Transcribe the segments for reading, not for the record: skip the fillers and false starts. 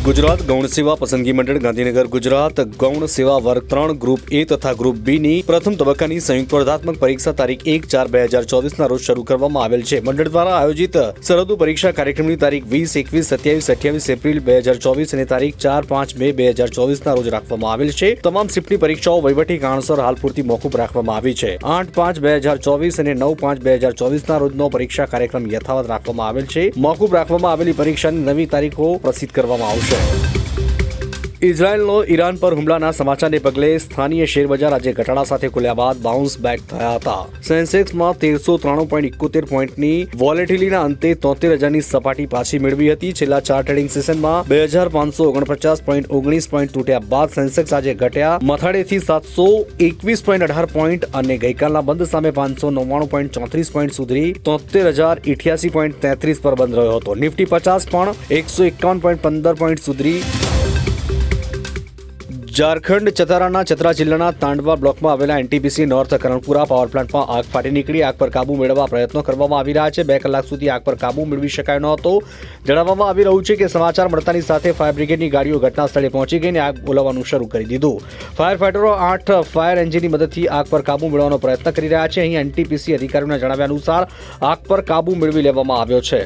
ગુજરાત ગૌણ સેવા પસંદગી મંડળ ગાંધીનગર ગુજરાત ગૌણ સેવા વર્ગ 3 ગ્રુપ એ તથા ગ્રુપ બી ની પ્રથમ તબક્કાની સંયુક્ત સ્પર્ધાત્મક પરીક્ષા તારીખ 1/4/2024 ના રોજ શરૂ કરવામાં આવેલ છે. મંડળ દ્વારા આયોજિત સરહદ પરીક્ષા કાર્યક્રમની તારીખ 20, 21, 27, 28 એપ્રિલ 2024 અને તારીખ 4-5-2-2024 ના રોજ રાખવામાં આવેલ છે. તમામ શિફ્ટની પરીક્ષાઓ વહીવટી કારણસર હાલ પૂરતી મોકૂફ રાખવામાં આવી છે. 8-5-2024 અને 9-5-2024 ના રોજનો પરીક્ષા કાર્યક્રમ યથાવત રાખવામાં આવેલ છે. મોકૂફ રાખવામાં આવેલી પરીક્ષાની નવી તારીખો પ્રસિદ્ધ કરવામાં આવશે. ઇઝરાયેલનો ઈરાન પર હુમલાના સમાચારને પગલે સ્થાનીય શેરબજાર આજે ઘટાડા સાથે ખુલ્યા બાદ બાઉન્સ બેક થયા હતા. સેન્સેક્સમાં 1393.71 પોઈન્ટની વોલેટિલિટીના અંતે 73,000ની સપાટી પાછી મેળવી હતી. છેલ્લા 4 ટ્રેડિંગ સેશનમાં 2,549.19 પોઈન્ટ તૂટ્યા બાદ સેન્સેક્સ આજે ઘટ્યા મથાળેથી 721.18 પોઈન્ટ અને ગઈકાલના બંધ સામે 599.34 પોઈન્ટ સુધરી 73,088.33 પર બંધ રહ્યો હતો. નિફ્ટી 50 પણ 151.15 પોઈન્ટ સુધરી. ઝારખંડ ચતરાના ચતરા જિલ્લાના તાંડવા બ્લોકમાં આવેલા એનટીપીસી નોર્થ કરણપુરા પાવર પ્લાન્ટમાં આગ ફાટી નીકળી. આગ પર કાબુ મેળવવા પ્રયત્નો કરવામાં આવી રહ્યા છે. 2 કલાક સુધી આગ પર કાબુ મેળવી શકાયો ન હતો. જણાવવામાં આવી રહ્યું છે કે સમાચાર મળતાની સાથે ફાયર બ્રિગેડની ગાડીઓ ઘટના સ્થળે પહોંચી ગઈને આગ ઓલવવાનું શરૂ કરી દીધું. ફાયર ફાઈટરો 8 ફાયર એન્જિનની મદદથી આગ પર કાબુ મેળવવાનો પ્રયત્ન કરી રહ્યા છે. અહીં એનટીપીસી અધિકારીઓના જણાવ્યા અનુસાર આગ પર કાબુ મેળવી લેવામાં આવ્યો છે.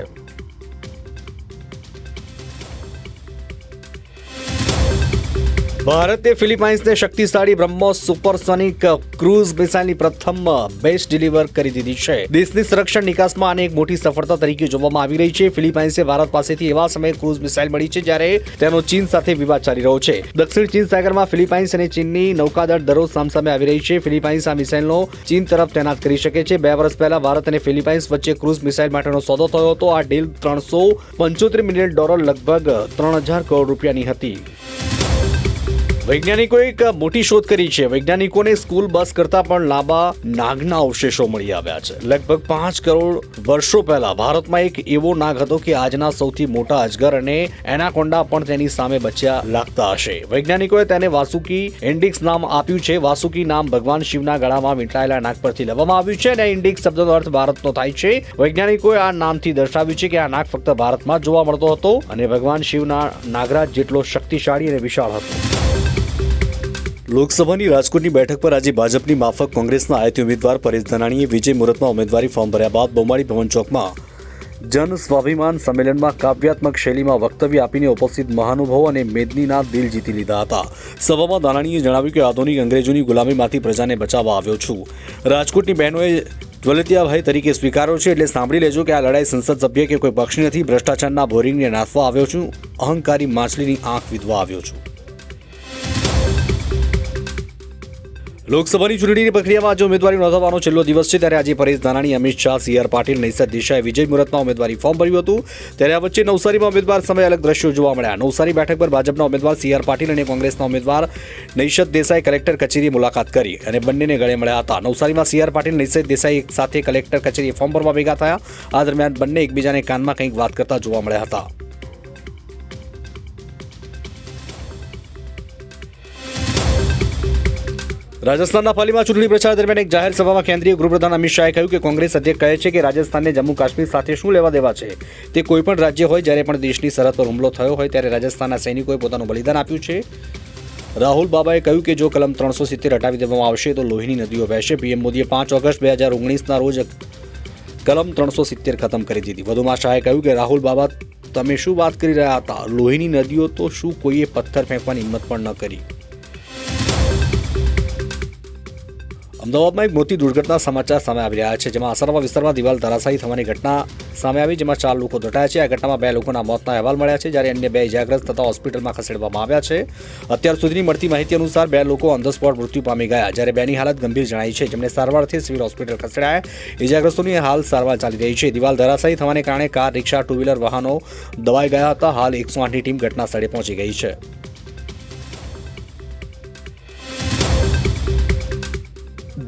ભારતે ફિલિપાઇન્સને શક્તિશાળી બ્રહ્મોસ સુપરસોનિક ક્રૂઝ મિસાઇલની પ્રથમ બેચ ડિલિવર કરી દીધી છે. દેશની સંરક્ષણ નિકાસમાં આને એક મોટી સફળતા તરીકે જોવામાં આવી રહી છે. ફિલિપાઇન્સે ભારત પાસેથી એવા સમયે ક્રૂઝ મિસાઇલ મળી છે જ્યારે તેનો ચીન સાથે વિવાદ ચાલી રહ્યો છે. દક્ષિણ ચીન સાગરમાં ફિલિપાઇન્સ અને ચીનની નૌકાદળ દરરોજ સામસામે આવી રહી છે. ફિલિપાઇન્સ આ મિસાઇલનો ચીન તરફ તૈનાત કરી શકે છે. 2 વર્ષ પહેલા ભારત અને ફિલિપાઇન્સ વચ્ચે ક્રૂઝ મિસાઇલ માટેનો સોદો થયો હતો. આ ડીલ $375 મિલિયન લગભગ 3,000 કરોડ રૂપિયાની હતી. વૈજ્ઞાનિકોએ એક મોટી શોધ કરી છે. વૈજ્ઞાનિકોને સ્કૂલ બસ કરતા પણ લાંબા નાગના અવશેષો મળી આવ્યા છે. લગભગ 5 કરોડ વર્ષો પહેલા ભારતમાં એક એવો નાગ હતો કે આજના સૌથી મોટા અજગર અને એનાકોન્ડા પણ તેની સામે બચ્યા લાગતા હશે. વૈજ્ઞાનિકોએ તેને વાસુકી ઇન્ડિક્સ નામ આપ્યું છે. વાસુકી નામ ભગવાન શિવના ગળામાં વીંટાયેલા નાગ પરથી લેવામાં આવ્યું છે અને ઇન્ડિક્સ શબ્દનો અર્થ ભારતનો થાય છે. વૈજ્ઞાનિકોએ આ નામથી દર્શાવ્યું છે કે આ નાગ ફક્ત ભારતમાં જ જોવા મળતો હતો અને ભગવાન શિવના નાગરાજ જેટલો શક્તિશાળી અને વિશાળ હતો. લોકસભાની રાજકોટની બેઠક પર આજે ભાજપની માફક કોંગ્રેસના આયતી ઉમેદવાર પરેશ ધાનાણીએ વિજય મુહૂર્તમાં ઉમેદવારી ફોર્મ ભર્યા બાદ બહુમાળી ભવન ચોકમાં જન સ્વાભિમાન સંમેલનમાં કાવ્યાત્મક શૈલીમાં વક્તવ્ય આપીને ઉપસ્થિત મહાનુભાવો અને મેદનીના દિલ જીતી લીધા હતા. સભામાં ધાનાણીએ જણાવ્યું કે આધુનિક અંગ્રેજોની ગુલામીમાંથી પ્રજાને બચાવવા આવ્યો છું. રાજકોટની બહેનોએ જ્વલતિયાભાઈ તરીકે સ્વીકાર્યો છે એટલે સાંભળી લેજો કે આ લડાઈ સંસદ સભ્ય કે કોઈ પક્ષની નથી. ભ્રષ્ટાચારના બોરિંગને નાથવા આવ્યો છું. અહંકારી માછલીની આંખ વિધવા આવ્યો છું. લોકસભાની ચૂંટણીની પ્રક્રિયામાં આજે ઉમેદવારી નોંધાવવાનો છેલ્લો દિવસ છે ત્યારે આજે પરેશ ધાનાણી, અમિત શાહ, CR પાટીલ, નૈસદ દેસાઈએ વિજય મુહૂર્તમાં ઉમેદવારી ફોર્મ ભર્યું હતું. ત્યારે આ વચ્ચે નવસારીમાં ઉમેદવાર સમયે અલગ દ્રશ્યો જોવા મળ્યા. નવસારી બેઠક પર ભાજપના ઉમેદવાર CR પાટીલ અને કોંગ્રેસના ઉમેદવાર નૈસદ દેસાઈ કલેક્ટર કચેરીએ મુલાકાત કરી અને બંનેને ગળે મળ્યા હતા. નવસારીમાં CR પાટીલ, નૈસદ દેસાઈ એક સાથે કલેક્ટર કચેરીએ ફોર્મ ભરવા ભેગા થયા. આ દરમિયાન બંને એકબીજાને કાનમાં કંઈક વાત કરતા જોવા મળ્યા હતા. રાજસ્થાનના પાલીમાં ચૂંટણી પ્રચાર દરમિયાન એક જાહેર સભામાં કેન્દ્રીય ગૃહપ્રધાન અમિત શાહે કહ્યું કે કોંગ્રેસ અધ્યક્ષ કહે છે કે રાજસ્થાનને જમ્મુ કાશ્મીર સાથે શું લેવા દેવા છે. તે કોઈ પણ રાજ્ય હોય, જ્યારે પણ દેશની સરહદ પર હુમલો થયો હોય ત્યારે રાજસ્થાનના સૈનિકોએ પોતાનું બલિદાન આપ્યું છે. રાહુલ બાબાએ કહ્યું કે જો કલમ 370 હટાવી દેવામાં આવશે તો લોહીની નદીઓ વહેશે. પીએમ મોદીએ 5 ઓગસ્ટ 2019ના રોજ કલમ 370 ખતમ કરી દીધી. વધુમાં શાહે કહ્યું કે રાહુલ બાબા, તમે શું વાત કરી રહ્યા હતા? લોહીની નદીઓ તો શું કોઈએ પથ્થર ફેંકવાની હિંમત પણ ન કરી. અમદાવાદમાં એક મોટી દુર્ઘટના સમાચાર સામે આવી રહ્યા છે, જેમાં અસરવા વિસ્તારમાં દિવાલ ધરાશાયી થવાની ઘટના સામે આવી, જેમાં 4 લોકો દટાયા છે. આ ઘટનામાં 2 લોકોના મોતના અહેવાલ મળ્યા છે, જ્યારે અન્ય 2 ઇજાગ્રસ્ત થતા હોસ્પિટલમાં ખસેડવામાં આવ્યા છે. અત્યાર સુધીની મળતી માહિતી અનુસાર 2 લોકો ઓન ધ સ્પોટ મૃત્યુ પામી ગયા, જ્યારે 2ની હાલત ગંભીર જણાઈ છે, જેમને સારવારથી સિવિલ હોસ્પિટલ ખસેડાયા. ઇજાગ્રસ્તોની હાલ સારવાર ચાલી રહી છે. દિવાલ ધરાશાયી થવાને કારણે કાર, રિક્ષા, 2 વ્હીલર વાહનો દબાઈ ગયા હતા. હાલ 108ની ટીમ ઘટના સ્થળે પહોંચી ગઈ છે.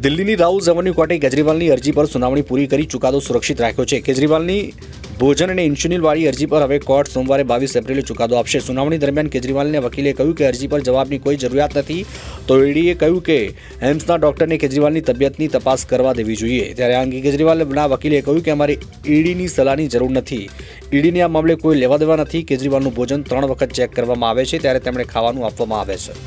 દિલ્હીની રાઉઝ એવન્યુ કોર્ટે કેજરીવાલની અરજી પર સુનાવણી પૂરી કરી ચુકાદો સુરક્ષિત રાખ્યો છે. કેજરીવાલની ભોજન અને ઇન્સ્યુલિનવાળી અરજી પર હવે કોર્ટ સોમવારે 22 એપ્રિલે ચુકાદો આપશે. સુનાવણી દરમિયાન કેજરીવાલને વકીલે કહ્યું કે અરજી પર જવાબની કોઈ જરૂરિયાત નથી. તો ઈડીએ કહ્યું કે એમ્સના ડોક્ટરને કેજરીવાલની તબિયતની તપાસ કરવા દેવી જોઈએ. ત્યારે આ અંગે કેજરીવાલના વકીલે કહ્યું કે અમારે ઈડીની સલાહની જરૂર નથી. ઈડીને આ મામલે કોઈ લેવા દેવા નથી. કેજરીવાલનું ભોજન 3 વખત ચેક કરવામાં આવે છે, ત્યારે તેમણે ખાવાનું આપવામાં આવે છે.